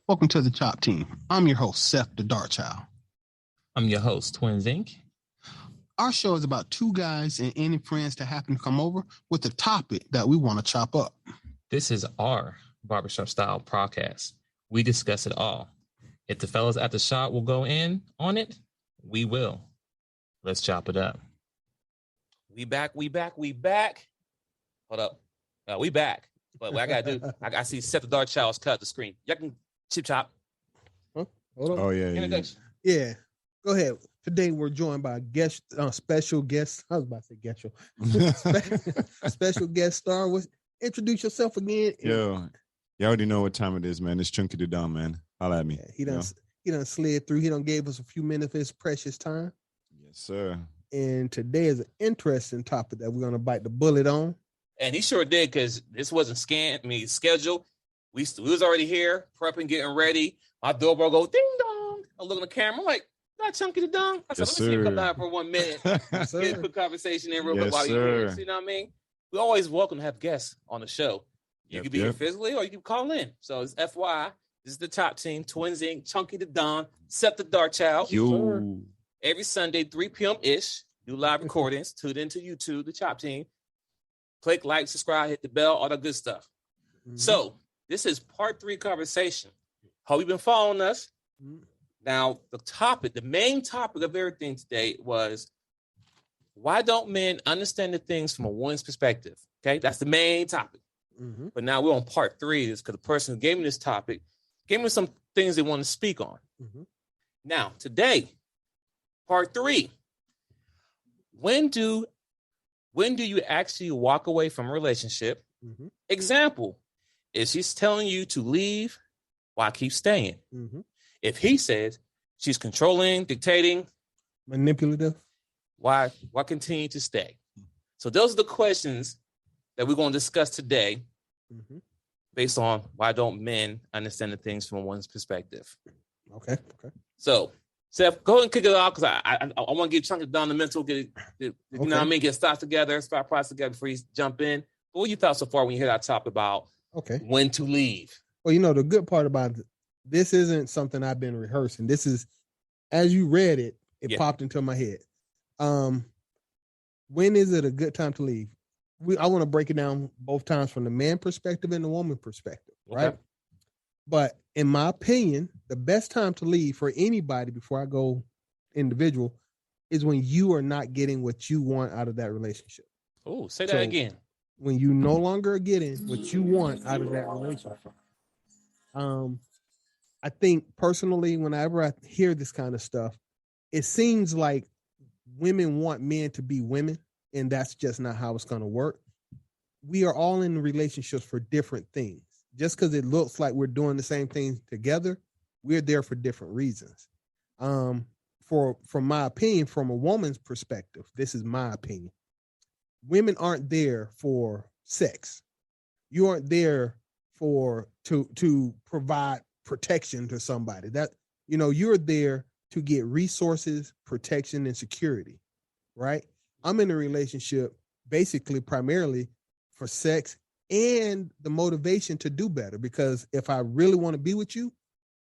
Welcome to the Chop Team. I'm your host, Seth the Dart Child. I'm your host, Twins Inc. Our show is about two guys and any friends that happen to come over with a topic that we want to chop up. This is our Barbershop style podcast. We discuss it all. If the fellas at the shop will go in on it, we will. Let's chop it up. We back. Hold up. We back. But what I got to do, I see Seth the Dart Child's cut the screen. Y'all can chip chop. Huh? Hold on. Oh, yeah. Yeah. Go ahead. Today we're joined by a special guest. I was about to say guest show. Special guest star. Introduce yourself again. Yo, you already know what time it is, man. It's Chunky the Dumb, man. Holla at me. Yeah, he done slid through. He done gave us a few minutes of his precious time. Yes, sir. And today is an interesting topic that we're going to bite the bullet on. And he sure did, because this wasn't scheduled. We was already here, prepping, getting ready. My doorbell go ding dong. I look on the camera, I'm like, not Chunky the Dumb. I said, Yes, let me see him come sir. down for 1 minute. Yes, Get a sir. quick conversation in real quick Yes, while you're here. sir. You know what I mean? We always welcome to have guests on the show. You Yep, can be here yep. physically or you can call in. So it's FY. This is the Top Team, Twins Inc., Chunky the Dumb, Seth the Dart Child. Yo. Every Sunday, 3 p.m.-ish, do live recordings. Tune into YouTube, the Chop Team. Click, like, subscribe, hit the bell, all that good stuff. Mhm. So this is part 3 conversation. Hope you've been following us. Mhm. Now, the main topic of everything today was, why don't men understand the things from a woman's perspective? Okay, that's the main topic. Mhm. But now we're on part 3, is because the person who gave me this topic gave me some things they want to speak on. Mhm. Now, today, part 3. When do you actually walk away from a relationship? Mhm. Example, if she's telling you to leave, why keep staying? Mhm. If he says she's controlling, dictating, Manipulative. why continue to stay? So those are the questions that we're going to discuss today, Mhm. based on why don't men understand the things from one's perspective. Okay. So, Seth, go ahead and kick it off, because I want to get Chunky down the mental, you know what I mean, get thoughts together, start process together before you jump in. But what you thought so far when you hear that topic about Okay. when to leave? Well, the good part about this isn't something I've been rehearsing. This is, as you read it, it Yeah. popped into my head. When is it a good time to leave? I want to break it down both times from the man perspective and the woman perspective, right? Okay. But in my opinion, the best time to leave for anybody, before I go individual, is when you are not getting what you want out of that relationship. Oh, say that So- again. When you no longer are getting what you want out of that relationship. I think personally, whenever I hear this kind of stuff, it seems like women want men to be women, and that's just not how it's going to work. We are all in relationships for different things. Just because it looks like we're doing the same thing together, we're there for different reasons. From my opinion, from a woman's perspective, this is my opinion. Women aren't there for sex. You aren't there to provide protection to somebody. That you're there to get resources, protection, and security, right? I'm in a relationship basically primarily for sex and the motivation to do better, because if I really want to be with you,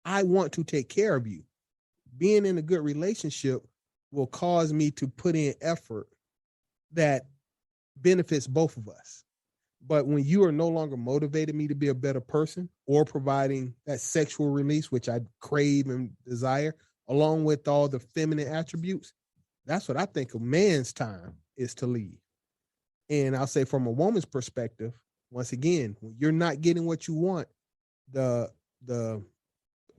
I want to take care of you. Being in a good relationship will cause me to put in effort that benefits both of us. But when you are no longer motivating me to be a better person or providing that sexual release, which I crave and desire, along with all the feminine attributes, that's what I think a man's time is to leave. And I'll say from a woman's perspective, once again, when you're not getting what you want, the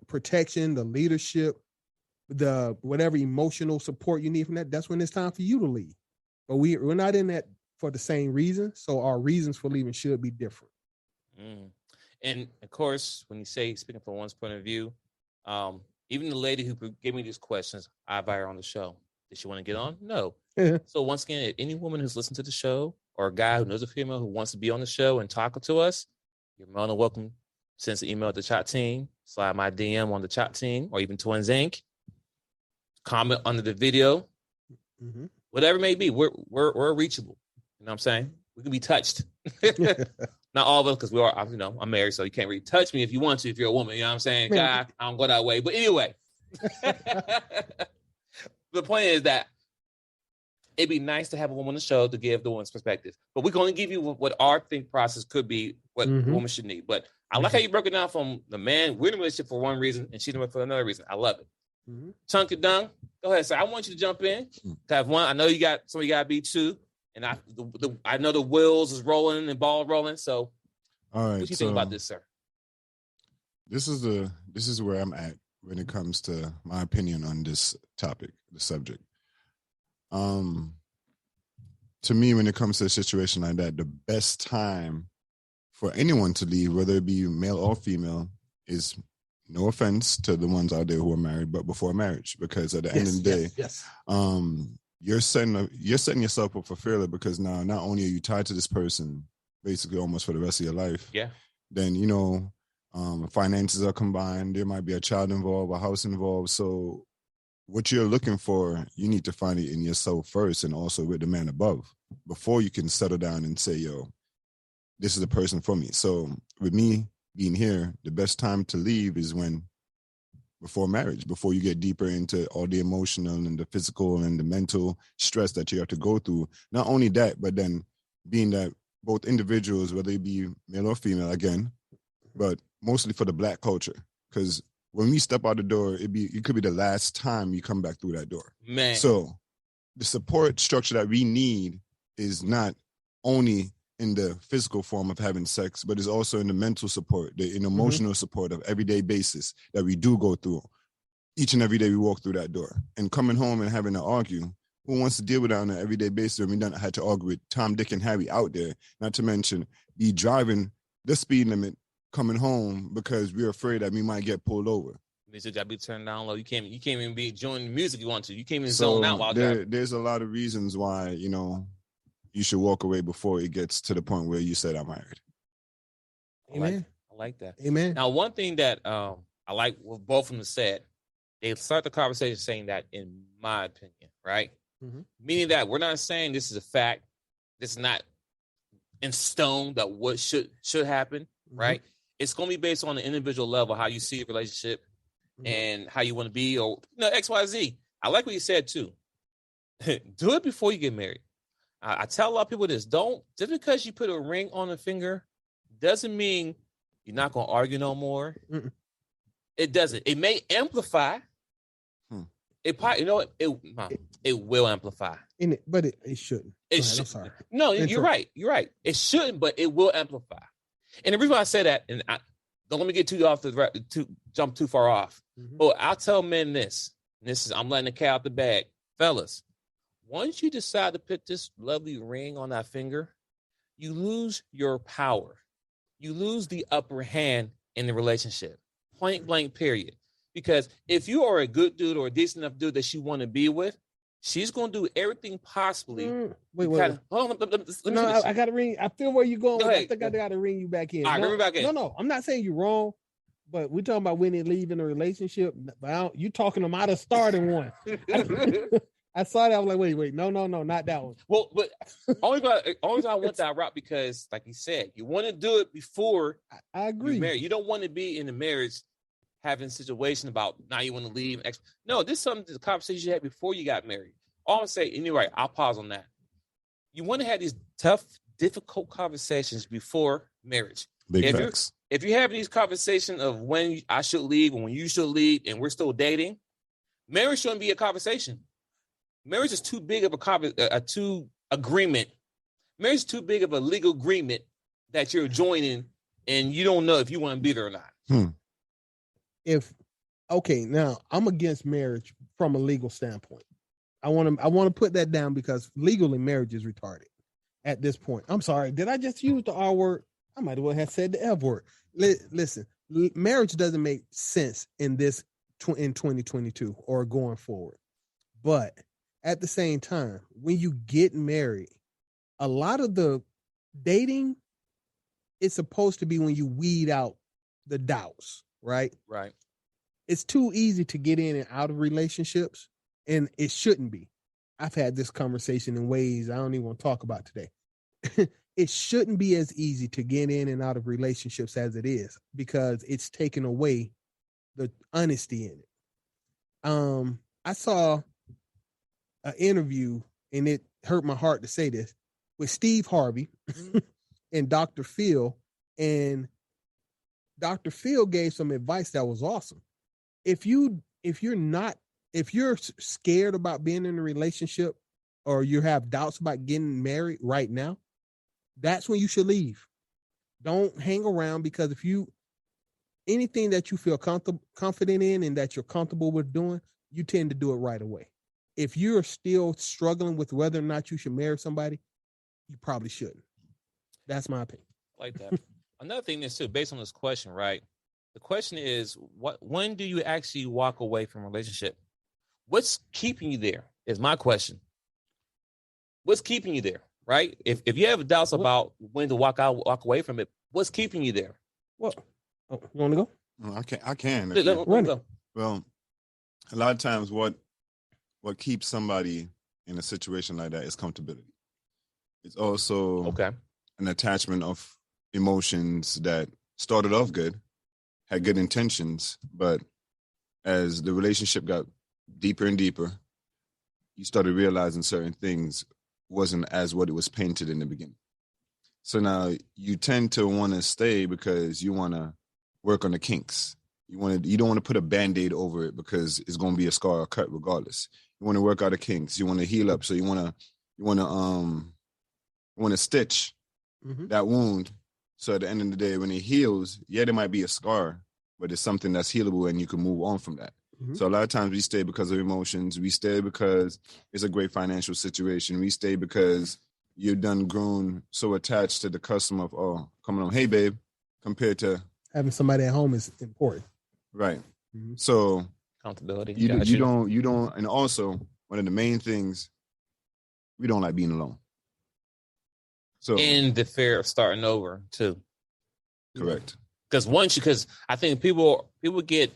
protection, the leadership, the whatever emotional support you need from that's when it's time for you to leave. But we're not in that for the same reason, so our reasons for leaving should be different. And of course, when you say speaking from one's point of view, even the lady who gave me these questions, I invite her on the show. Did she want to get on? No. So once again, if any woman who's listened to the show, or a guy who knows a female who wants to be on the show and talk to us, you're more than welcome. Send an email to the Chat Team, slide my DM on the Chat Team, or even Twins Inc. Comment under the video. Whatever it may be, we're reachable. You know what I'm saying? We can be touched. Not all of us, because we are, you know, I'm married, so you can't really touch me if you want to, if you're a woman. You know what I'm saying? God, I don't go that way. But anyway, the point is that it'd be nice to have a woman on the show to give the woman's perspective. But we're going to give you what our think process could be, what the woman should need. But I like how you broke it down from the man, we're in a relationship for one reason and she's in it for another reason. I love it. Chunky Dung, go ahead, sir. I want you to jump in. Have one. I know you got somebody got to be two. And I know the wheels is rolling and ball rolling. So, all right. What do you think about this, sir? This is where I'm at when it comes to my opinion on this topic, the subject. To me, when it comes to a situation like that, the best time for anyone to leave, whether it be male or female, is, no offense to the ones out there who are married, but before marriage, because at the end of the day, you're setting yourself up for failure, because now not only are you tied to this person basically almost for the rest of your life, then, you know, finances are combined, there might be a child involved, a house involved. So what you're looking for, you need to find it in yourself first, and also with the man above, before you can settle down and say, yo, this is the person for me. So with me being here, the best time to leave is before marriage, before you get deeper into all the emotional and the physical and the mental stress that you have to go through. Not only that, but then being that both individuals, whether it be male or female, again, but mostly for the Black culture, because when we step out the door, it could be the last time you come back through that door. Man. So the support structure that we need is not only in the physical form of having sex, but it's also in the mental support, the emotional support of everyday basis that we do go through each and every day we walk through that door. And coming home and having to argue, who wants to deal with that on an everyday basis when we done had to argue with Tom, Dick, and Harry out there, not to mention be driving the speed limit coming home because we're afraid that we might get pulled over. You gotta be turned down low. You can't even be enjoying the music you want to. You can't even zone out while driving. There's a lot of reasons why, you know, you should walk away before it gets to the point where you said I'm married. Amen. I like that. Amen. Now, one thing that I like what both of them said, they start the conversation saying that, in my opinion, right? Meaning that we're not saying this is a fact. This is not in stone that what should happen, right? It's going to be based on the individual level, how you see a relationship and how you want to be, or, you know, X, Y, Z. I like what you said too. Do it before you get married. I tell a lot of people this: just because you put a ring on a finger doesn't mean you're not going to argue no more. It doesn't. It may amplify. It probably, you know, it will amplify. But it shouldn't. I'm sorry. No, you're right. You're right. It shouldn't, but it will amplify. And the reason why I say that, and don't let me get too jump too far off. But I'll tell men this. And this is, I'm letting the cat out the bag, fellas. Once you decide to put this lovely ring on that finger, you lose your power. You lose the upper hand in the relationship. Point blank, period. Because if you are a good dude or a decent enough dude that she want to be with, she's going to do everything possibly. Wait. Hold on. No, I got to ring. I feel where you're going. Go ahead. I think I got to ring you back in. All right, ring me back in. No, I'm not saying you're wrong, but we're talking about when they leave in a relationship. You talking them out of starting one. I saw that. I was like, wait, no, not that one. Well, but only I went that route because, like you said, you want to do it before I agree. You're married. You don't want to be in a marriage having a situation about now you want to leave. No, this is something, the conversation you had before you got married. All I'm saying, anyway, I'll pause on that. You want to have these tough, difficult conversations before marriage. Big facts. If you're having these conversations of when I should leave and when you should leave and we're still dating, marriage shouldn't be a conversation. Marriage is too big of agreement. Marriage is too big of a legal agreement that you're joining and you don't know if you want to be there or not. Now I'm against marriage from a legal standpoint. I want to put that down because legally marriage is retarded at this point. I'm sorry. Did I just use the R word? I might as well have said the F word. Listen, marriage doesn't make sense in 2022 or going forward. But at the same time, when you get married, a lot of the dating is supposed to be when you weed out the doubts, right? Right. It's too easy to get in and out of relationships, and it shouldn't be. I've had this conversation in ways I don't even want to talk about today. it shouldn't be as easy to get in and out of relationships as it is, because it's taken away the honesty in it. I saw an interview, and it hurt my heart to say this, with Steve Harvey and Dr. Phil, and Dr. Phil gave some advice that was awesome. If you're scared about being in a relationship, or you have doubts about getting married right now, that's when you should leave. Don't hang around, because anything that you feel confident in and that you're comfortable with doing, you tend to do it right away. If you're still struggling with whether or not you should marry somebody, you probably shouldn't. That's my opinion. Like that. Another thing is too, based on this question, right? The question is, when do you actually walk away from a relationship? What's keeping you there is my question. What's keeping you there, right? If you have doubts about when to walk away from it, what's keeping you there? Well, you want to go? No, I can. Let go. Well, a lot of times what keeps somebody in a situation like that is comfortability. It's also an attachment of emotions that started off good, had good intentions, but as the relationship got deeper and deeper, you started realizing certain things wasn't as what it was painted in the beginning. So now you tend to want to stay because you want to work on the kinks. You don't want to put a Band-Aid over it because it's going to be a scar or cut regardless. You want to work out the kinks. You want to heal up. So you want to stitch that wound. So at the end of the day, when it heals, there might be a scar, but it's something that's healable and you can move on from that. So a lot of times we stay because of emotions. We stay because it's a great financial situation. We stay because you've done grown so attached to the custom of, coming home, hey, babe, compared to having somebody at home is important. Right. So accountability. You don't, and also one of the main things, we don't like being alone. So and the fear of starting over too. Correct. Because I think people get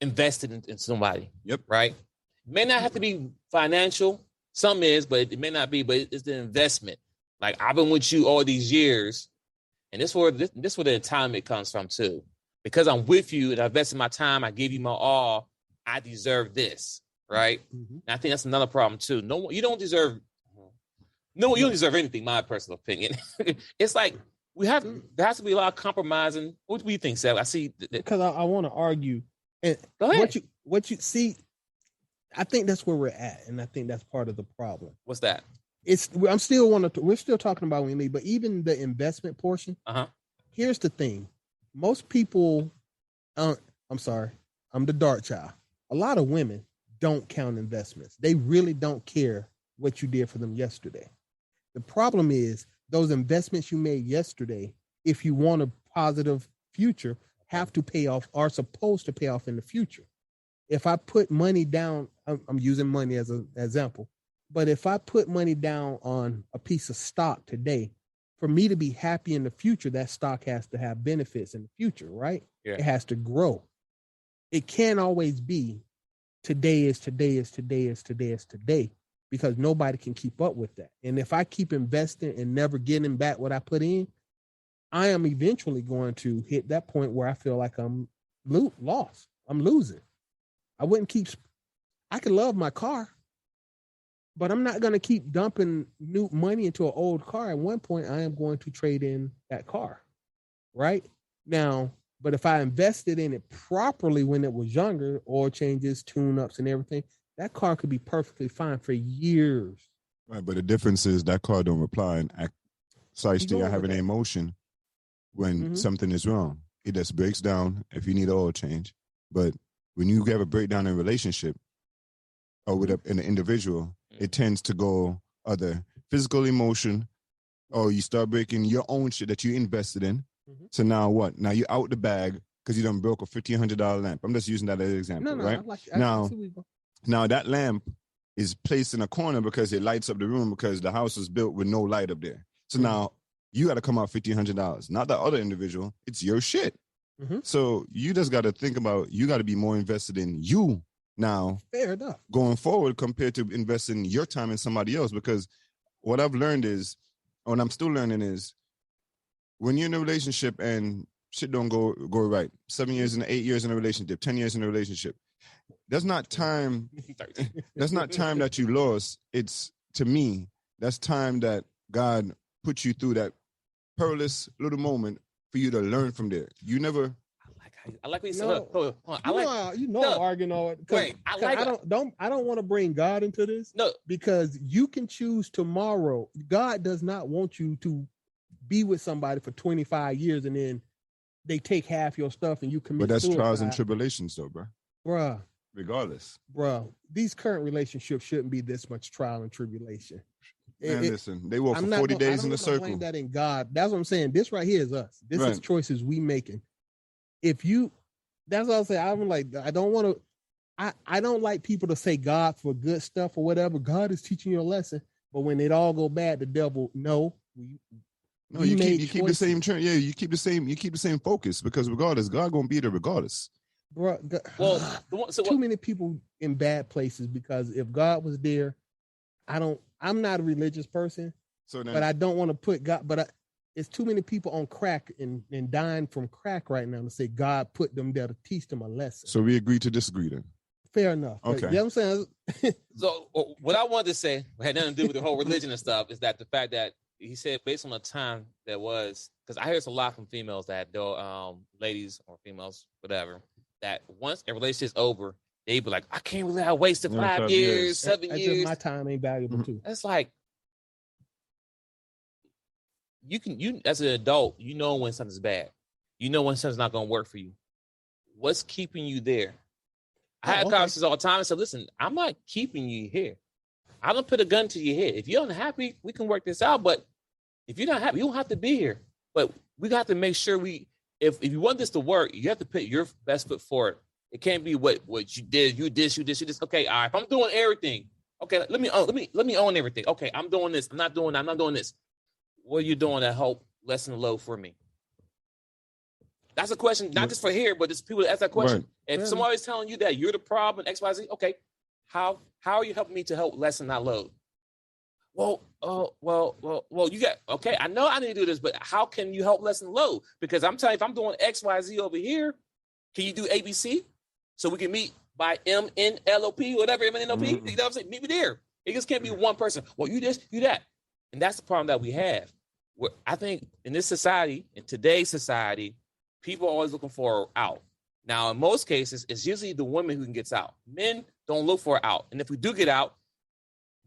invested in somebody. Yep. Right. It may not have to be financial. Some is, but it may not be. But it's the investment. Like, I've been with you all these years, and this where the entitlement comes from too. Because I'm with you and I invested my time, I gave you my all. I deserve this, right? And I think that's another problem too. You don't deserve anything. My personal opinion. It's like there has to be a lot of compromising. What do you think, Sal? I see because I want to argue. And go ahead. What you see, I think that's where we're at, and I think that's part of the problem. What's that? We're still talking about women, but even the investment portion. Here's the thing: most people, I'm sorry, I'm the dark child. A lot of women don't count investments. They really don't care what you did for them yesterday. The problem is those investments you made yesterday, if you want a positive future, have to pay off, are supposed to pay off in the future. If I put money down, I'm using money as an example, but if I put money down on a piece of stock today, for me to be happy in the future, that stock has to have benefits in the future, right? Yeah. It has to grow. It can't always be today is today is today is today is today, because nobody can keep up with that. And if I keep investing and never getting back what I put in, I am eventually going to hit that point where I feel like I'm lost. I'm losing. I could love my car, but I'm not going to keep dumping new money into an old car. At one point, I am going to trade in that car, right? Now, but if I invested in it properly when it was younger, oil changes, tune-ups, and everything, that car could be perfectly fine for years. Right, but the difference is that car don't reply and act precisely to having an emotion when something is wrong. It just breaks down if you need an oil change. But when you have a breakdown in a relationship or with an individual, it tends to go other physical emotion, or you start breaking your own shit that you invested in. So now what? Now you out the bag because you done broke a $1,500 lamp. I'm just using that as an example, right? Now that lamp is placed in a corner because it lights up the room because the house was built with no light up there. So now you got to come out $1,500. Not the other individual. It's your shit. So you just got to think about, you got to be more invested in you now. Fair enough. Going forward compared to investing your time in somebody else. Because what I've learned is what I'm still learning is when you're in a relationship and shit don't go right, 7 years and 8 years in a relationship, 10 years in a relationship, that's not time. That's not time that you lost. It's, to me, that's time that God put you through that perilous little moment for you to learn from there. You never. I like what you said. No. Hold on. I'm arguing on it. Wait, I don't want to bring God into this. No, because you can choose tomorrow. God does not want you to be with somebody for 25 years and then they take half your stuff and you commit But that's suicide. trials and tribulations, though, Bruh. Regardless. Bruh, these current relationships shouldn't be this much trial and tribulation. Man, listen, they walk for 40 days in a circle. Blame that in God. That's what I'm saying. This right here is us. This is choices we making. That's what I'm saying. I'm like, I don't want to. I don't like people to say God for good stuff or whatever. God is teaching you a lesson, but when it all go bad, the devil. You keep the same trend. Yeah, you keep the same focus, because regardless, God gonna be there regardless. Bro, too many people in bad places, because if God was there, I'm not a religious person, but I don't want to put God. But it's too many people on crack and dying from crack right now to say God put them there to teach them a lesson. So we agree to disagree then. Fair enough. Okay. You know what I'm saying? So what I wanted to say had nothing to do with the whole religion and stuff is that the fact that he said based on the time that was, because I hear it's a lot from females that ladies or females, whatever, that once a relationship's over, they be like, I can't believe I wasted 5 years, 7 years. Just my time ain't valuable too. It's like you as an adult, you know when something's bad. You know when something's not gonna work for you. What's keeping you there? I have conversations all the time and said, listen, I'm not keeping you here. I don't put a gun to your head. If you're unhappy, we can work this out. But if you're not happy, you don't have to be here. But we got to make sure if you want this to work, you have to put your best foot forward. It can't be what you did, you this. Okay, all right. If I'm doing everything, okay, let me own everything. Okay, I'm doing this. I'm not doing this. What are you doing to help lessen the load for me? That's a question, not just for here, but just people that ask that question. Right. If somebody's telling you that you're the problem, X, Y, Z, okay, how are you helping me to help lessen that load? Well, you got, okay, I know I need to do this, but how can you help lessen the load? Because I'm telling you, if I'm doing X, Y, Z over here, can you do ABC? So we can meet by MNLOP, whatever, MNLOP, you know what I'm saying? Meet me there. It just can't be one person. Well, you this, you that. And that's the problem that we have. I think in this society, in today's society, people are always looking for out. Now, in most cases, it's usually the women who gets out. Men don't look for out. And if we do get out,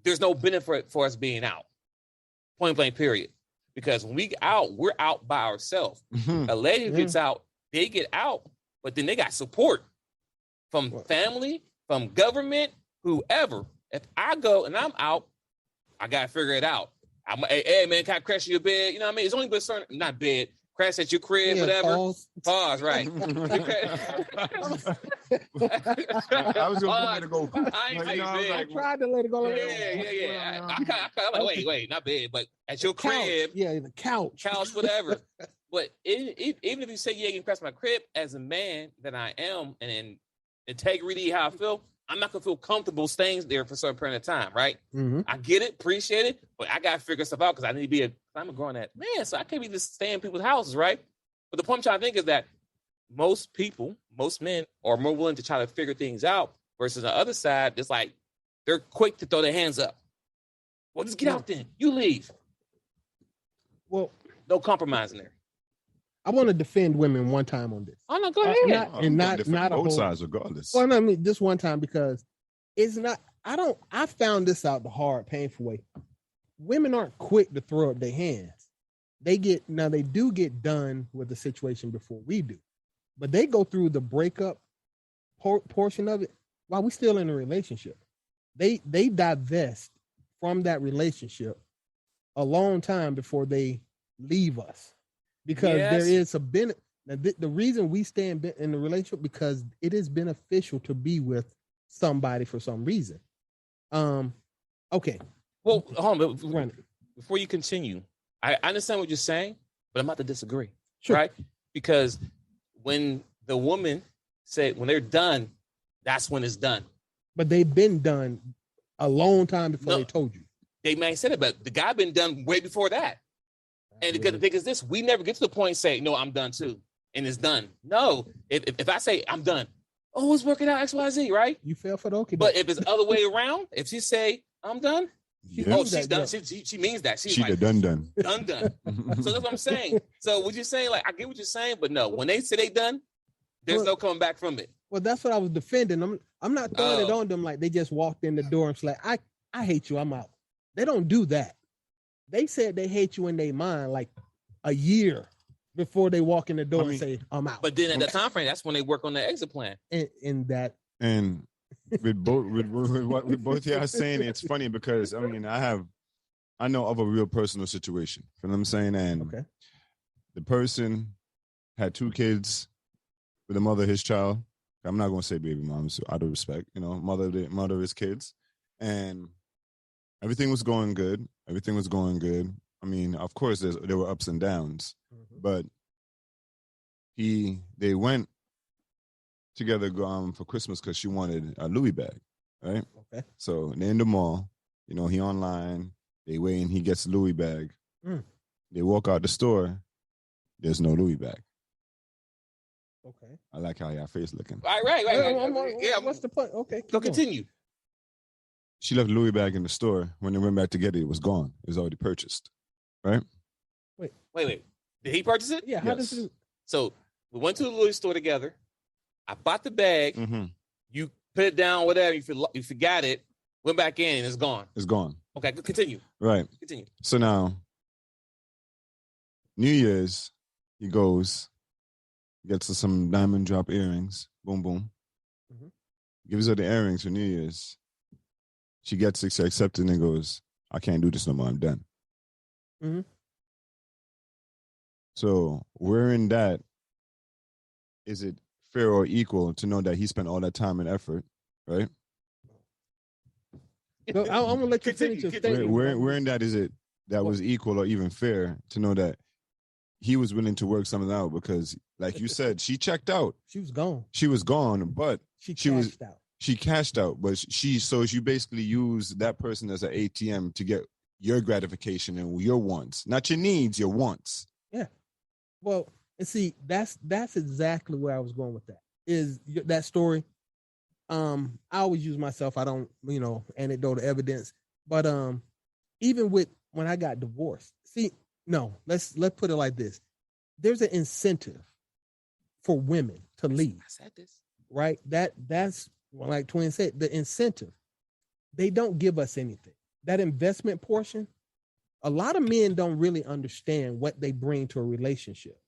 there's no benefit for us being out. Point blank, period. Because when we get out, we're out by ourselves. A lady who gets out, they get out, but then they got support from family, from government, whoever. If I go and I'm out, I got to figure it out. Hey, man, can I crash your bed? You know what I mean? It's only been certain, not bed, crash at your crib, whatever. Pause, right. I was going to go. I tried to let it go. Yeah. I'm like, wait, not bed, but at your crib. Yeah, the couch. Couch, whatever. But even if you say, yeah, you can crash my crib, as a man that I am, and in integrity, how I feel, I'm not going to feel comfortable staying there for a certain period of time, right? Mm-hmm. I get it, appreciate it, but I got to figure stuff out because I need to be I'm a grown-ass man, so I can't be just staying in people's houses, right? But the point I'm trying to think is that most men are more willing to try to figure things out versus the other side, it's like they're quick to throw their hands up. Well, just get out then. You leave. Well, no compromise in there. I want to defend women one time on this. Oh no, go ahead. Not both sides, regardless. Well, I mean, just one time, because it's not. I found this out the hard, painful way. Women aren't quick to throw up their hands. They do get done with the situation before we do, but they go through the breakup portion of it while we still in a relationship. They divest from that relationship a long time before they leave us. Because there is a benefit. The reason we stay in the relationship, because it is beneficial to be with somebody for some reason. Okay. Well, hold on. Before you continue, I understand what you're saying, but I'm about to disagree. Sure. Right? Because when the woman said, when they're done, that's when it's done. But they've been done a long time before they told you. They may have said it, but the guy been done way before that. And the thing is this, we never get to the point and say, no, I'm done too. And it's done. No, if I say I'm done, oh, it's working out XYZ, right? You fell for the okey. But if it's the other way around, if she say I'm done, Yeah. she's done. She means that. She's She like, done. done. So that's what I'm saying. So what you're saying, like, I get what you're saying, but no, when they say they done, there's no coming back from it. Well, that's what I was defending. I'm not throwing it on them like they just walked in the door and it's like, I hate you, I'm out. They don't do that. They said they hate you in their mind like a year before they walk in the door and say, I'm out. But then at the time frame, that's when they work on the exit plan. And with what both y'all are saying, it's funny because I know of a real personal situation. You know what I'm saying? And the person had 2 kids with the mother of his child. I'm not gonna say baby moms out of respect, mother of his kids. And everything was going good. I mean, of course, there were ups and downs, but they went together for Christmas because she wanted a Louis bag, right? Okay. So they're in the mall, he online. They wait and he gets a Louis bag. They walk out the store. There's no Louis bag. Okay. I like how your face looking. Right. Yeah. What's the point? Okay. So continue. She left the Louis bag in the store. When they went back to get it, it was gone. It was already purchased. Right? Wait. Did he purchase it? Yeah. How does it? So we went to the Louis store together. I bought the bag. Mm-hmm. You put it down, whatever. You forgot it. Went back in and it's gone. It's gone. Okay, continue. Right. Continue. So now, New Year's, he goes, gets her some diamond drop earrings. Boom, boom. Mm-hmm. Gives her the earrings for New Year's. She gets accepted and goes, I can't do this no more. I'm done. Mm-hmm. So where in that is it fair or equal to know that he spent all that time and effort, right? No, I'm gonna let you finish your statement. Where in that is it that was equal or even fair to know that he was willing to work something out? Because, like you said, she checked out. She was gone. She was gone, but she cashed out. She cashed out, but you basically use that person as an ATM to get your gratification and your wants, not your needs, your wants. Yeah. Well, and see, that's exactly where I was going with that. Is that story? I always use myself. I don't, anecdotal evidence, but even with when I got divorced, let's put it like this: there's an incentive for women to leave. I said this, right? That's like Twin said, the incentive. They don't give us anything. That investment portion, a lot of men don't really understand what they bring to a relationship.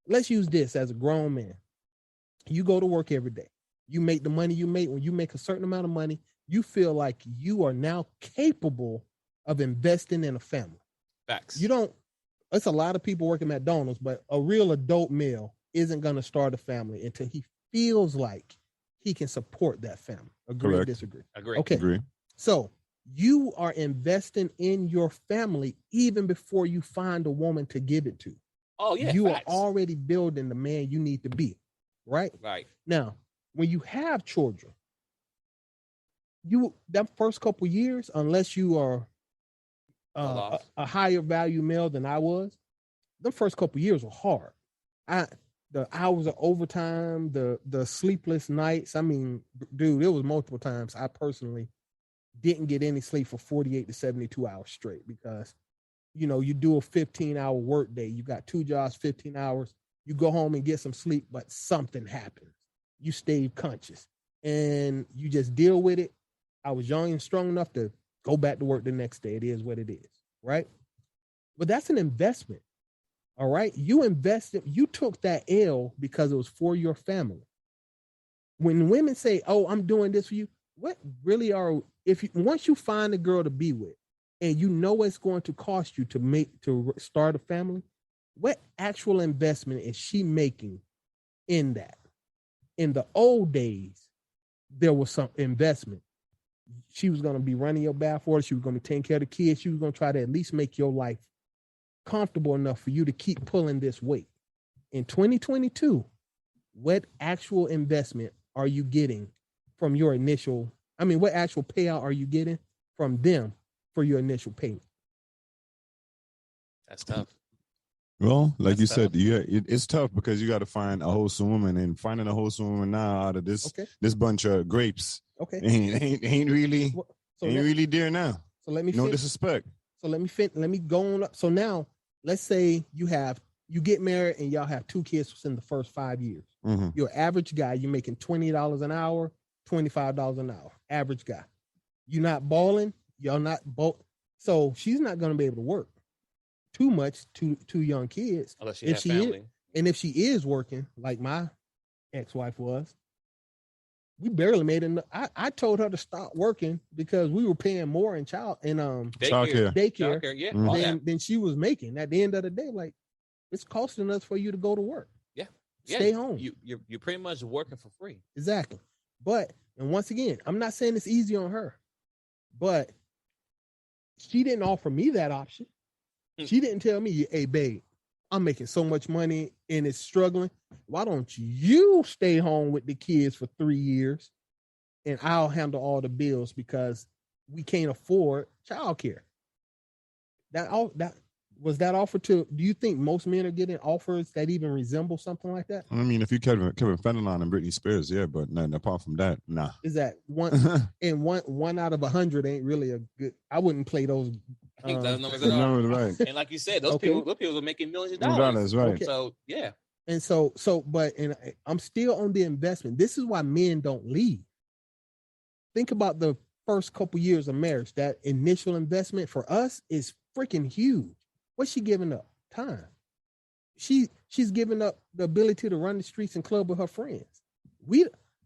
Let's use this as a grown man. You go to work every day. You make the money you make. When you make a certain amount of money, you feel like you are now capable of investing in a family. Facts. It's a lot of people working at McDonald's, but a real adult male isn't going to start a family until he feels like he can support that family. Agree or disagree? Agree. Okay. Agree. So you are investing in your family even before you find a woman to give it to. Oh, yeah. You facts. are already building the man you need to be. Right? Right. Now, when you have children, that first couple years, unless you are a higher value male than I was, the first couple years were hard. The hours of overtime, the sleepless nights. I mean, dude, it was multiple times I personally didn't get any sleep for 48 to 72 hours straight because, you do a 15-hour work day. You got 2 jobs, 15 hours. You go home and get some sleep, but something happens. You stay conscious and you just deal with it. I was young and strong enough to go back to work the next day. It is what it is, right? But that's an investment, all right? You invested, you took that L because it was for your family. When women say, oh, I'm doing this for you, what really once you find a girl to be with and you know it's going to cost you to start a family, what actual investment is she making in that? In the old days, there was some investment. She was going to be running your bath order. She was going to be taking care of the kids. She was going to try to at least make your life comfortable enough for you to keep pulling this weight. In 2022, what actual investment are you getting from your what actual payout are you getting from them for your initial payment? That's tough. Well, like That's you tough. said, it's tough because you got to find a wholesome woman, and finding a wholesome woman now out of this bunch of grapes ain't really there now. So let me no disrespect. So let me go on up. So now let's say you get married and y'all have 2 kids within the first 5 years. Mm-hmm. You're an average guy. You're making $20 an hour, $25 an hour. Average guy. You're not balling. Y'all not both. So she's not going to be able to work too much to 2 young kids. Unless she has family. And if she is working, like my ex-wife was, we barely made enough. I told her to stop working because we were paying more in daycare than she was making. At the end of the day, like, it's costing us for you to go to work. Stay home. You're pretty much working for free. Exactly. But, and once again, I'm not saying it's easy on her, but she didn't offer me that option. She didn't tell me, hey, babe, I'm making so much money and it's struggling. Why don't you stay home with the kids for 3 years and I'll handle all the bills because we can't afford childcare. That was that offer to, do you think most men are getting offers that even resemble something like that? I mean, if you Kevin Federline and Britney Spears, yeah, but nothing apart from that, nah. Is that one and one out of 100 ain't really a good, I wouldn't play those. Right. And like you said, those people are making millions of dollars. Right. Okay. So yeah. And and I'm still on the investment. This is why men don't leave. Think about the first couple years of marriage. That initial investment for us is freaking huge. What's she giving up? Time. She's giving up the ability to run the streets and club with her friends.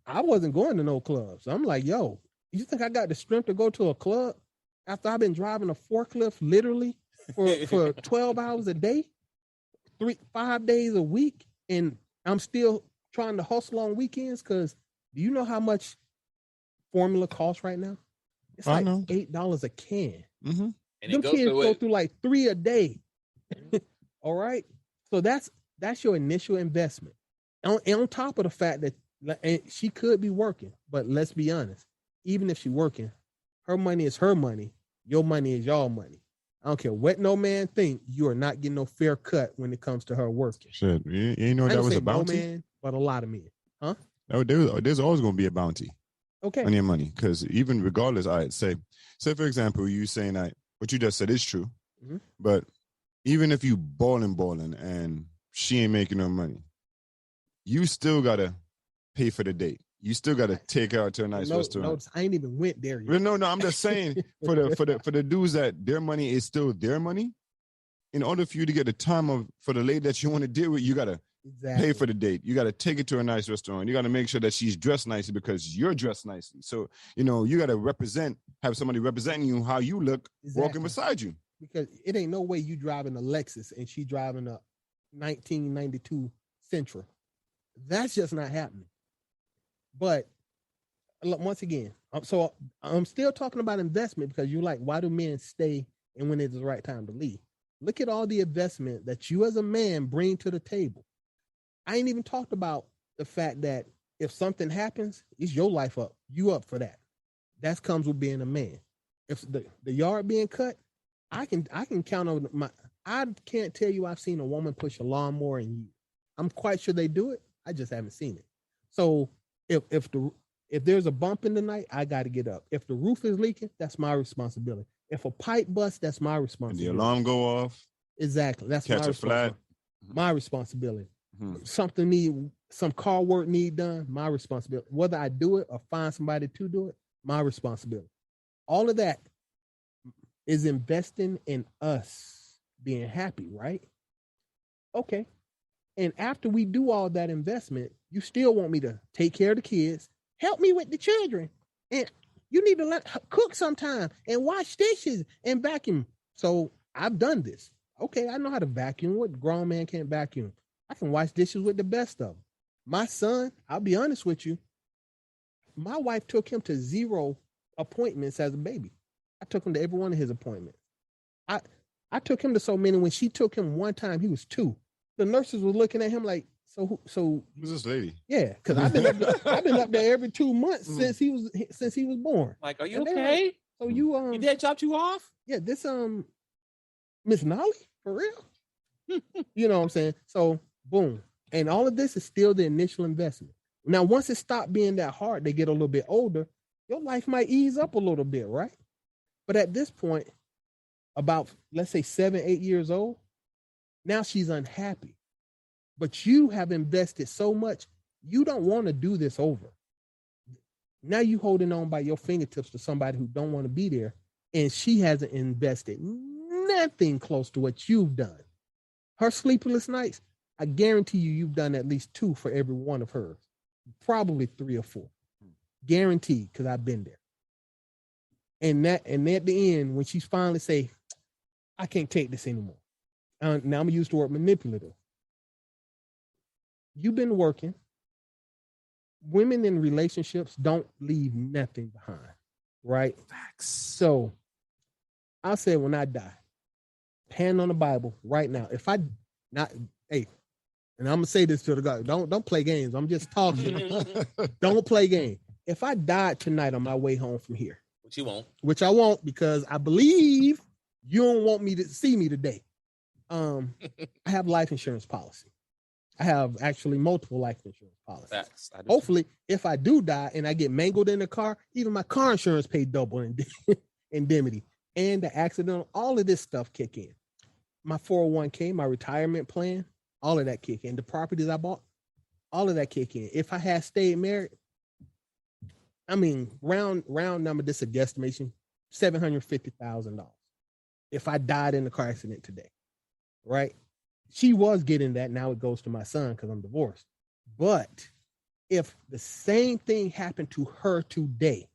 I wasn't going to no clubs. I'm like, yo, you think I got the strength to go to a club after I've been driving a forklift literally for 12 hours a day, 5 days a week, and I'm still trying to hustle on weekends? Because do you know how much formula costs right now? It's like $8 a can. Mm-hmm. And them kids go through like 3 a day. All right. So that's your initial investment. And on top of the fact that she could be working, but let's be honest, even if she's working, her money is her money. Your money is your money. I don't care what no man think, you are not getting no fair cut when it comes to her working. Shit, you know that was a bounty? No man, but a lot of men. Huh? There's always going to be a bounty. Okay. On your money. Because even regardless, I'd say for example, you saying that what you just said is true, mm-hmm. but even if you balling and she ain't making no money, you still got to pay for the date. You still got to take her out to a nice restaurant. I ain't even went there yet. No, I'm just saying for the dudes that their money is still their money. In order for you to get the time for the lady that you want to deal with, you got to pay for the date. You got to take it to a nice restaurant. You got to make sure that she's dressed nicely because you're dressed nicely. So, you got to have somebody representing you how you look walking beside you. Because it ain't no way you driving a Lexus and she driving a 1992 Sentra. That's just not happening. But once again, so I'm still talking about investment because you're like, why do men stay and when it's the right time to leave? Look at all the investment that you as a man bring to the table. I ain't even talked about the fact that if something happens, it's your life up. You up for that. That comes with being a man. If the yard being cut, I can count on I can't tell you I've seen a woman push a lawnmower in years. I'm quite sure they do it. I just haven't seen it. So if there's a bump in the night, I got to get up. If the roof is leaking, that's my responsibility. If a pipe busts, that's my responsibility. And the alarm go off. Exactly. That's catch a flat. My responsibility. Mm-hmm. Some car work need done, my responsibility. Whether I do it or find somebody to do it, my responsibility. All of that is investing in us being happy, right? Okay. And after we do all that investment, you still want me to take care of the kids, help me with the children, and you need to cook sometime and wash dishes and vacuum. So I've done this. Okay, I know how to vacuum. What grown man can't vacuum? I can wash dishes with the best of them. My son, I'll be honest with you, my wife took him to 0 appointments as a baby. I took him to every one of his appointments. I took him to so many. When she took him one time, he was 2. The nurses were looking at him like, so who's this lady? Yeah, because I've been up there every 2 months since he was born. Like, are you okay? Like, so your dad dropped you off? Yeah, this Miss Nolly. For real. You know what I'm saying? So boom. And all of this is still the initial investment. Now, once it stopped being that hard, they get a little bit older, your life might ease up a little bit, right? But at this point, about, let's say 7, 8 years old, now she's unhappy. But you have invested so much, you don't want to do this over. Now you holding on by your fingertips to somebody who don't want to be there, and she hasn't invested nothing close to what you've done. Her sleepless nights, I guarantee you've done at least 2 for every one of hers. Probably 3 or 4. Guaranteed, because I've been there. And at the end, when she's finally say, I can't take this anymore. Now I'm going to use the word manipulative. You've been working. Women in relationships don't leave nothing behind, right? Facts. So I'll say when I die, hand on the Bible right now. If I not, hey, and I'm gonna say this to the guy, don't play games. I'm just talking. Don't play games. If I died tonight on my way home from here, Which you won't. which I won't, because I believe you don't want me to see me today. I have life insurance policy. I have actually multiple life insurance policies. Facts. Hopefully, if I do die and I get mangled in the car, even my car insurance paid double indemnity, and the accident, all of this stuff kick in. My 401k, my retirement plan, all of that kick in. The properties I bought, all of that kick in. If I had stayed married, I mean, round number, this is a guesstimation, $750,000. If I died in the car accident today, right? She was getting that. Now it goes to my son because I'm divorced. But if the same thing happened to her today,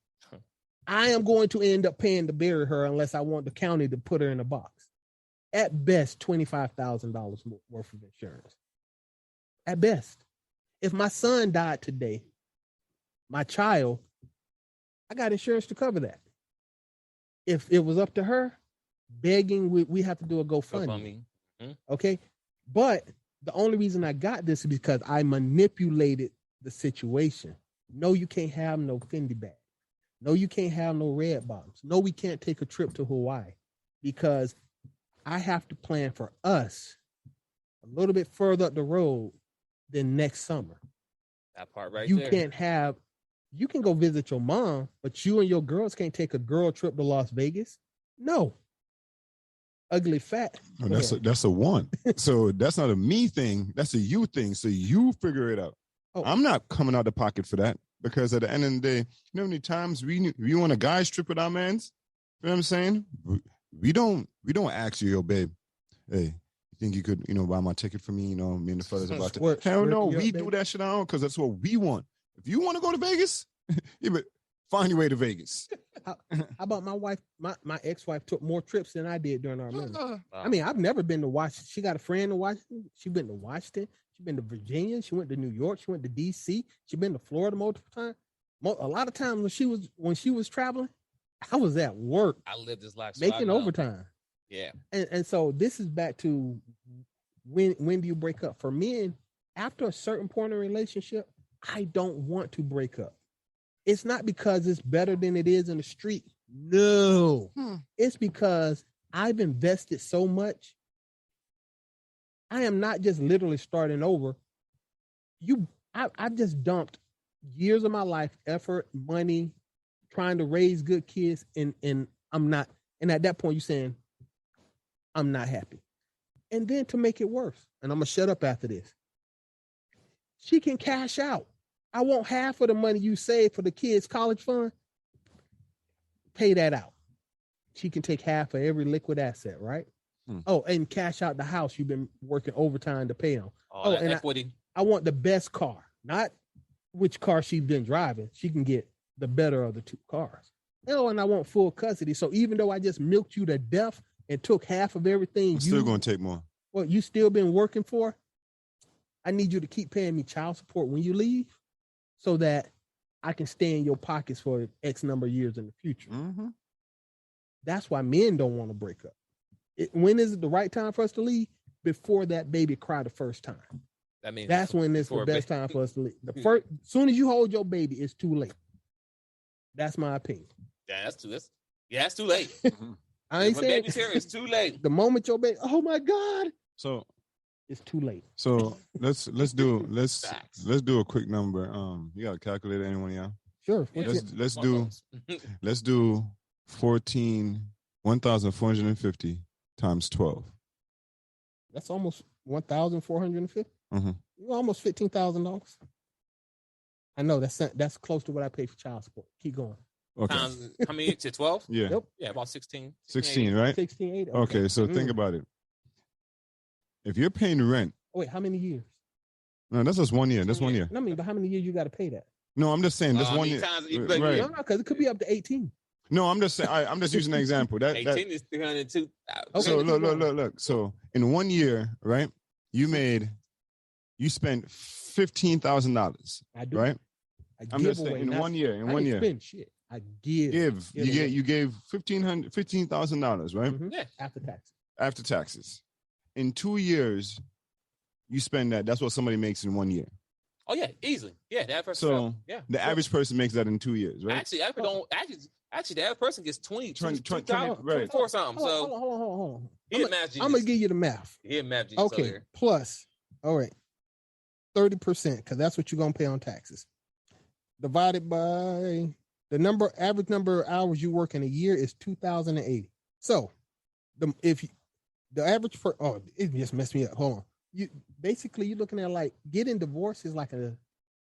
I am going to end up paying to bury her unless I want the county to put her in a box. At best, $25,000 worth of insurance. At best. If my son died today, my child, I got insurance to cover that. If it was up to her, begging, we have to do a GoFundMe. Okay? But the only reason I got this is because I manipulated the situation. No, you can't have no Fendi bag. No, you can't have no red bottoms. No, we can't take a trip to Hawaii, because I have to plan for us a little bit further up the road than next summer. That part right you there. You can go visit your mom, but you and your girls can't take a girl trip to Las Vegas. No. Ugly fat. No, that's a one. So that's not a me thing. That's a you thing. So you figure it out. Oh. I'm not coming out the pocket for that, because at the end of the day, you know how many times we want a guy's trip with our mans? You know what I'm saying? We don't ask you, yo, babe, hey, you think you could, buy my ticket for me? Me and the fellas about to. Hell no, we do that shit on because that's what we want. If you want to go to Vegas, find your way to Vegas. How about my wife? My ex-wife took more trips than I did during our marriage. I mean, I've never been to Washington. She got a friend in Washington. She's been to Washington. She's been to Virginia. She went to New York. She went to D.C. She's been to Florida multiple times. A lot of times when she was traveling, I was at work. I lived this life making overtime. Yeah. And so this is back to when do you break up? For men, after a certain point in a relationship, I don't want to break up. It's not because it's better than it is in the street. No. It's because I've invested so much. I am not just literally starting over. I've just dumped years of my life, effort, money, trying to raise good kids, and I'm not. And at that point, you're saying, I'm not happy. And then to make it worse, and I'm going to shut up after this, she can cash out. I want half of the money you save for the kids' college fund. Pay that out. She can take half of every liquid asset, right? Oh, and cash out the house you've been working overtime to pay on. And equity. I want the best car, not which car she's been driving. She can get the better of the two cars. And I want full custody. So even though I just milked you to death and took half of everything, I'm still going to take more. Well, you still been working for. I need you to keep paying me child support when you leave, so that I can stay in your pockets for X number of years in the future. Mm-hmm. That's why men don't want to break up. When is it the right time for us to leave? Before that baby cry the first time. That means that's when it's the best time for us to leave. As soon as you hold your baby, it's too late. That's my opinion. Yeah, that's too late. I ain't When saying baby's here, it's too late. the moment your baby, oh my God, So it's too late. let's do a quick number. You got a calculator, anyone? Yeah. Sure. Let's do 1,450 times 12. That's almost 1,450. Mm-hmm. You're almost $15,000. I know that's close to what I pay for child support. Keep going. Okay. Times, how many? To 12? Yeah. Yep. Yeah, about 16. 16, right? 16.8. Okay, so think about it. If you're paying rent, wait, how many years? no, that's just 1 year. That's 1 year. No, I mean, but how many years you got to pay that? No, I'm just saying this 1 year. Right. No, because it could be up to 18. No, I'm just saying. I'm just using an example. 18 is 302. Okay. So look. So in 1 year, right? You spent $15,000. I do. Right? I I'm give just saying away, in not- 1 year. In I 1 didn't year. spend shit. I give. You gave $15,000, right? Mhm. Yeah. After tax. After taxes. In 2 years, you spend that. That's what somebody makes in 1 year. Oh yeah, easily. Yeah, that person. So yeah, the average person makes that in 2 years, right? Actually, the average person gets 22, 20, right. 24 something. So Hold on. I'm I'm gonna give you the math. He imagine. Okay. Plus, all right, 30%, because that's what you're gonna pay on taxes. Divided by the average number of hours you work in a year is 2,080. So, the average for it just messed me up. Hold on. You're looking at like getting divorced is like a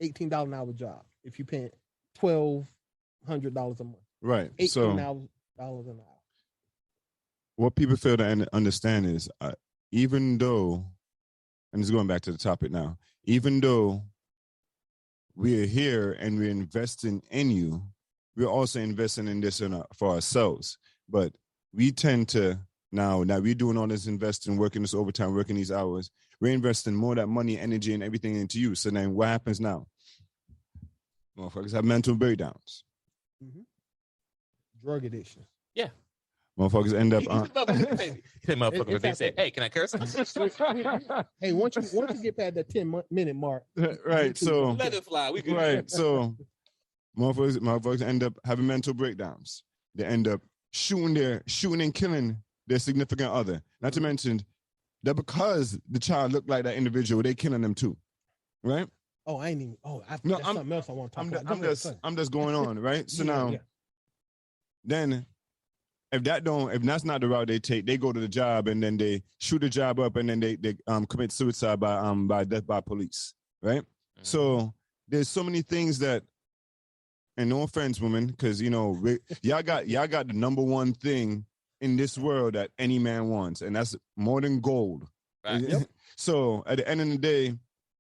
$18 an hour job if you're paying $1,200 a month. Right. $18 So an hour. what people fail to understand is even though, and it's going back to the topic now, even though we're here and we're investing in you, we're also investing in this for ourselves. But we tend to, now that we're doing all this investing, working this overtime, working these hours, we're investing more of that money, energy, and everything into you. So then what happens now? Motherfuckers have mental breakdowns. Mm-hmm. Drug addiction. Yeah. Motherfuckers end up. Motherfucker, they say, "Hey, can I curse?" Hey, once you get past that 10-minute mark, right? So let it fly. We good. Right. So motherfuckers end up having mental breakdowns. They end up shooting and killing their significant other. Not to mention that because the child looked like that individual, they killing them too. Right? Oh, I ain't even. Oh, that's No, something else I want to talk about. I'm just going on, right? So then if that's not the route they take, they go to the job and then they shoot the job up and then they commit suicide by death by police, right? Mm-hmm. So there's so many things that, and no offense, women, because y'all got the number one thing in this world that any man wants, and that's more than gold. Right. Yep. So at the end of the day,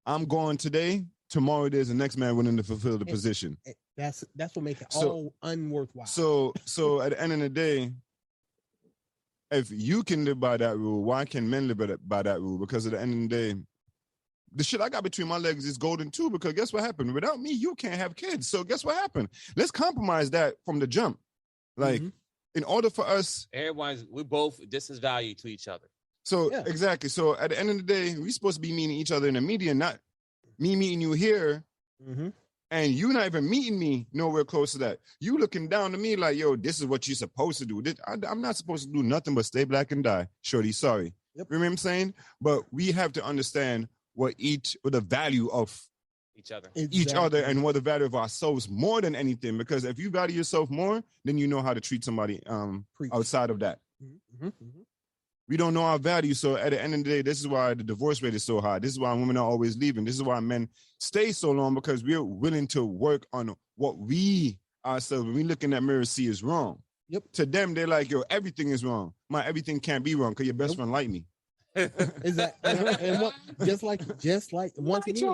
I'm going today. Tomorrow there's the next man willing to fulfill the position. That's what makes it all unworthwhile. So at the end of the day, if you can live by that rule, why can men live by that rule? Because at the end of the day, the shit I got between my legs is golden too, because guess what happened? Without me, you can't have kids. So guess what happened? Let's compromise that from the jump. Like, in order for us... we both just as value to each other. So, exactly. So at the end of the day, we're supposed to be meeting each other in the media, not me meeting you here, and you not even meeting me nowhere close to that. You looking down to me like, yo, this is what you're supposed to do. I'm not supposed to do nothing but stay black and die. Shorty, sorry. Yep. Remember what I'm saying? But we have to understand what the value of each other and what the value of ourselves more than anything. Because if you value yourself more, then you know how to treat somebody outside of that. We don't know our value. So at the end of the day, this is why the divorce rate is so high. This is why women are always leaving. This is why men stay so long, because we're willing to work on what we ourselves, when we look in that mirror, see is wrong. Yep. To them, they're like, yo, everything is wrong. Everything can't be wrong because your best friend like me. Exactly. And just like once again,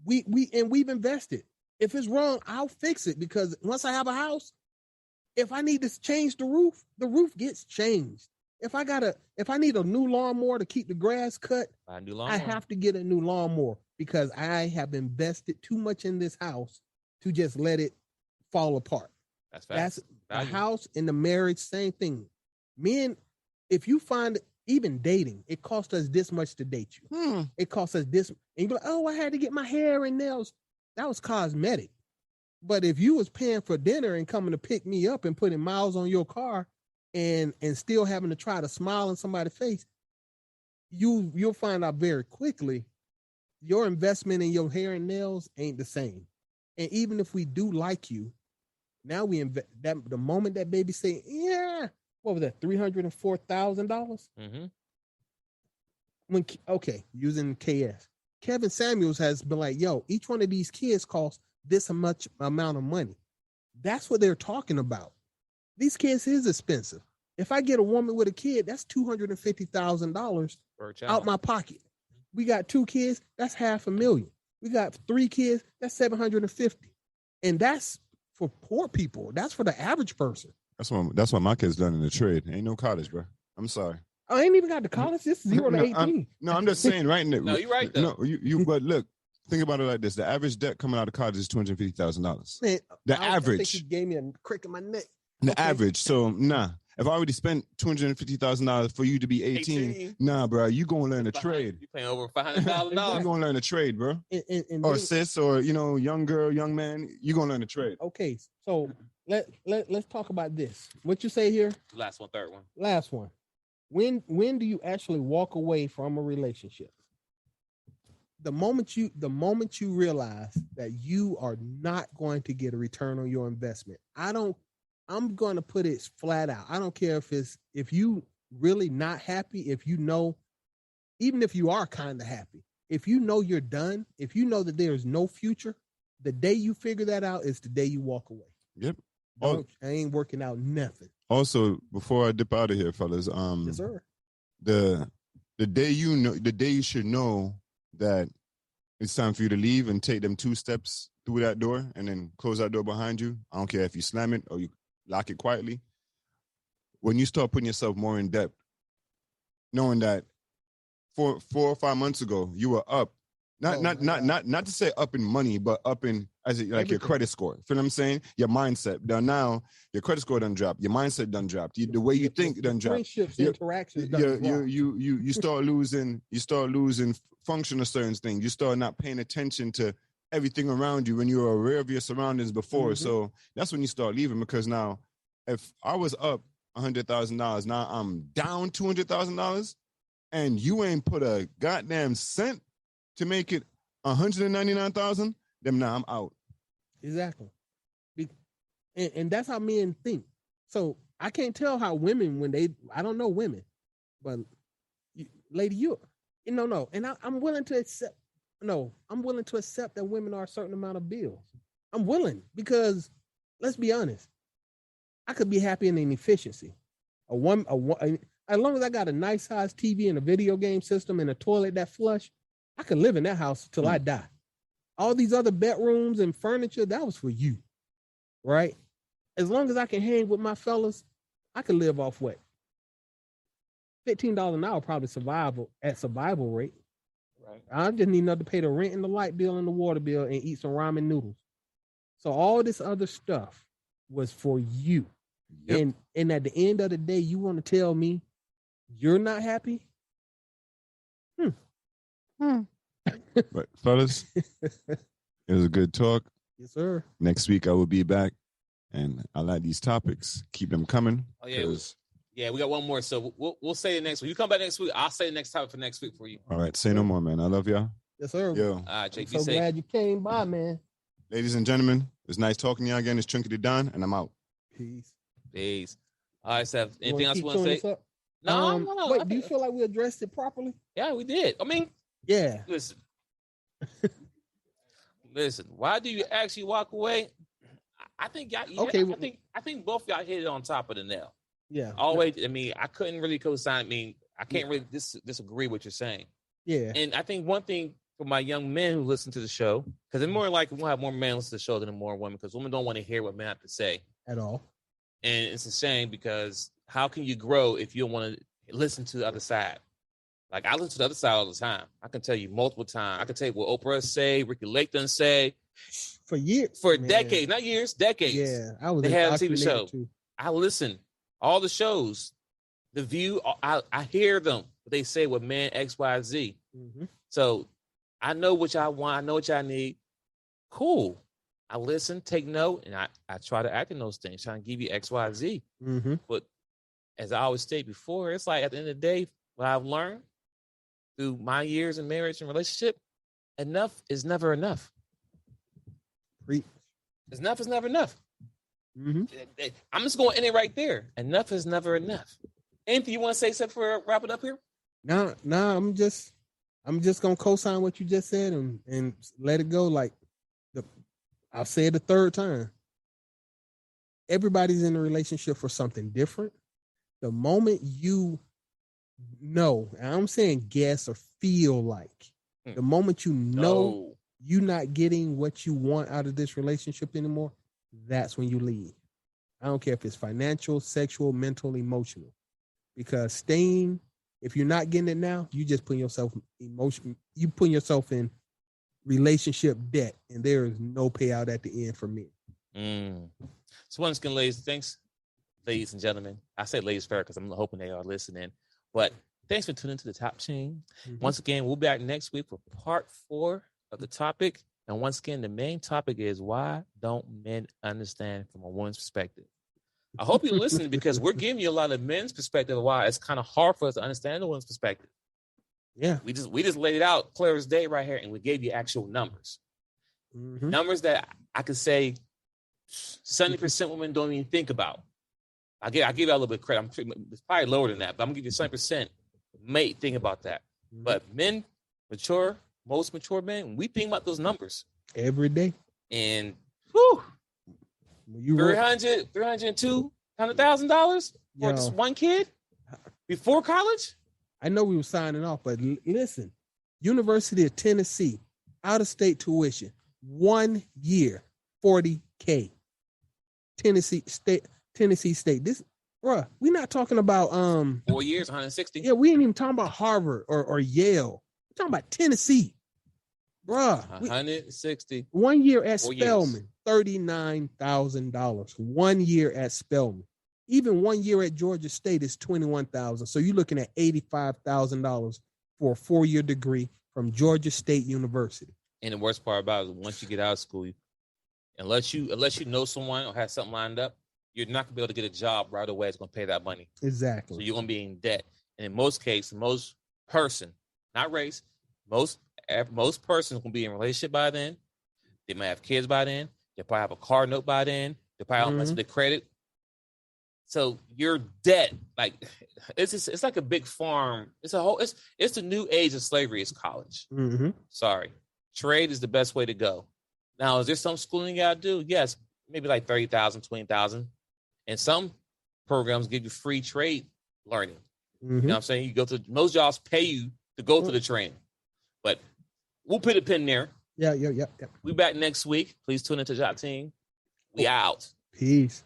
we've invested. If it's wrong, I'll fix it, because once I have a house, if I need to change the roof gets changed. If I need a new lawnmower to keep the grass cut, I have to get a new lawnmower, because I have invested too much in this house to just let it fall apart. That's the house and the marriage, same thing. Men, if you find even dating, it costs us this much to date you. It costs us this, and you be like, oh, I had to get my hair and nails. That was cosmetic. But if you was paying for dinner and coming to pick me up and putting miles on your car, and still having to try to smile in somebody's face, you'll find out very quickly your investment in your hair and nails ain't the same. And even if we do like you, now we invest that the moment that baby say, yeah, what was that, $304,000? Mm-hmm. When using KS, Kevin Samuels has been like, yo, each one of these kids costs this much amount of money. That's what they're talking about. These kids is expensive. If I get a woman with a kid, that's $250,000 out my pocket. We got 2 kids, that's $500,000. We got 3 kids, that's $750,000. And that's for poor people. That's for the average person. That's what my kids done in the trade. Ain't no college, bro. I'm sorry. I ain't even got to college. This is 0 to 18. I'm just saying, right? No, you're right though. No, you. But look, think about it like this: the average debt coming out of college is $250,000. The average. I think he gave me a crick in my neck. The average. So if I already spent $250,000 for you to be 18, nah, bro, you gonna learn a trade. You paying over $500,000. You gonna learn a trade, bro. Or sis, or young girl, young man, you gonna learn a trade. Okay, so let's talk about this. What you say here? Last one, third one. Last one. When do you actually walk away from a relationship? The moment you realize that you are not going to get a return on your investment. I'm going to put it flat out. I don't care if you really not happy, even if you are kind of happy, if you know you're done, if you know that there is no future, the day you figure that out is the day you walk away. Yep. I ain't working out nothing. Also, before I dip out of here, fellas, yes, sir. The day you should know that it's time for you to leave and take them 2 steps through that door and then close that door behind you. I don't care if you slam it or you lock it quietly. When you start putting yourself more in debt, knowing that 4 or 5 months ago you were up, not to say up in money, but up in your credit score. Feel what I'm saying? Your mindset. Now your credit score done dropped. Your mindset done dropped. The way you think done dropped. Friendships, interactions done dropped. You start losing function of certain things. You start not paying attention to everything around you when you were aware of your surroundings before. Mm-hmm. So that's when you start leaving, because now if I was up $100,000, now I'm down $200,000 and you ain't put a goddamn cent to make it 199,000, then now I'm out. Exactly. And that's how men think. So I can't tell how women, I don't know women, but lady, no. And I'm willing to accept that women are a certain amount of bills. I'm willing, because let's be honest, I could be happy in an efficiency. As long as I got a nice size TV and a video game system and a toilet that flush, I could live in that house till I die. All these other bedrooms and furniture, that was for you, right? As long as I can hang with my fellas, I can live off what? $15 an hour, probably survival rate. Right. I just need enough to pay the rent and the light bill and the water bill and eat some ramen noodles. So all this other stuff was for you. Yep. And at the end of the day, you want to tell me you're not happy? But fellas, it was a good talk. Yes, sir. Next week I will be back, and I like these topics. Keep them coming. Oh yeah, we got one more, so we'll say it next week. You come back next week, I'll say the next topic for next week for you. All right, say no more, man. I love y'all. Yes, sir. Yo. All right, Jake, I'm so glad you came by, man. Ladies and gentlemen, it's nice talking to you again. It's Chunky the Don, and I'm out. Peace. All right, Seth. Anything else you want to say? No. Wait, do you feel like we addressed it properly? Yeah, we did. I mean, yeah. Listen. Why do you actually walk away? I think y'all. Okay. I think both y'all hit it on top of the nail. Yeah. Always. I mean, I couldn't really co-sign. I mean, I can't really disagree with what you're saying. Yeah. And I think one thing for my young men who listen to the show, because it's more like we'll have more men listen to the show than more women, because women don't want to hear what men have to say at all. And it's a shame, because how can you grow if you don't want to listen to the other side? Like, I listen to the other side all the time. I can tell you multiple times. I can tell you what Oprah say, Ricky Lake done say. For years. For decades. Not years, decades. Yeah. They had a TV show. Too. I listen. All the shows. The View, I hear them. They say what man X, Y, Z. Mm-hmm. So I know what y'all want. I know what y'all need. Cool. I listen, take note, and I try to act in those things, trying to give you X, Y, Z. Mm-hmm. But as I always state before, it's like at the end of the day, what I've learned through my years in marriage and relationship, enough is never enough. Enough is never enough. Mm-hmm. I'm just going to end it right there. Enough is never enough. Anything you want to say except for wrap it up here? No, I'm just gonna co-sign what you just said and let it go. Like I'll say it the third time. Everybody's in a relationship for something different. The moment you know, and I'm saying guess or feel like, the moment you know you're not getting what you want out of this relationship anymore, that's when you leave. I don't care if it's financial, sexual, mental, emotional. Because staying, if you're not getting it now, you just put yourself in relationship debt, and there is no payout at the end for me. So once again, ladies and gentlemen. I say ladies fair because I'm hoping they are listening. But thanks for tuning to the Top Chain. Mm-hmm. Once again, we'll be back next week for part 4 of the topic. And once again, the main topic is why don't men understand from a woman's perspective? I hope you're listening because we're giving you a lot of men's perspective of why it's kind of hard for us to understand the woman's perspective. Yeah. We just laid it out clear as day right here, and we gave you actual numbers. Mm-hmm. Numbers that I could say 70% women don't even think about. I give you a little bit of credit. It's probably lower than that, but I'm gonna give you 70% may think about that. Mm-hmm. But men, most mature men, we think about those numbers every day. And whew, $302,000 for just one kid before college. I know we were signing off, but listen, University of Tennessee, out of state tuition, 1 year, $40,000. Tennessee State. This, bruh, we're not talking about 4 years, 160. Yeah, we ain't even talking about Harvard or Yale. We're talking about Tennessee, bruh. 160. 1 year at Spelman, $39,000. 1 year at Spelman. Even 1 year at Georgia State is $21,000. So you're looking at $85,000 for a 4-year degree from Georgia State University. And the worst part about it is once you get out of school, unless you know someone or have something lined up, you're not going to be able to get a job right away. It's going to pay that money. Exactly. So you're going to be in debt. And in most cases, most person, not race, most persons going to be in a relationship by then. They might have kids by then. They probably have a car note by then. They probably have the credit. So your debt, like it's like a big farm. It's the new age of slavery. It's college. Mm-hmm. Sorry. Trade is the best way to go. Now, is there some schooling you got to do? Yes. Maybe like 30,000, 20,000. And some programs give you free trade learning. Mm-hmm. You know what I'm saying? You go to, most jobs pay you to go to the training. But we'll put a pin there. Yeah. We'll be back next week. Please tune into Jot Team. We out. Peace.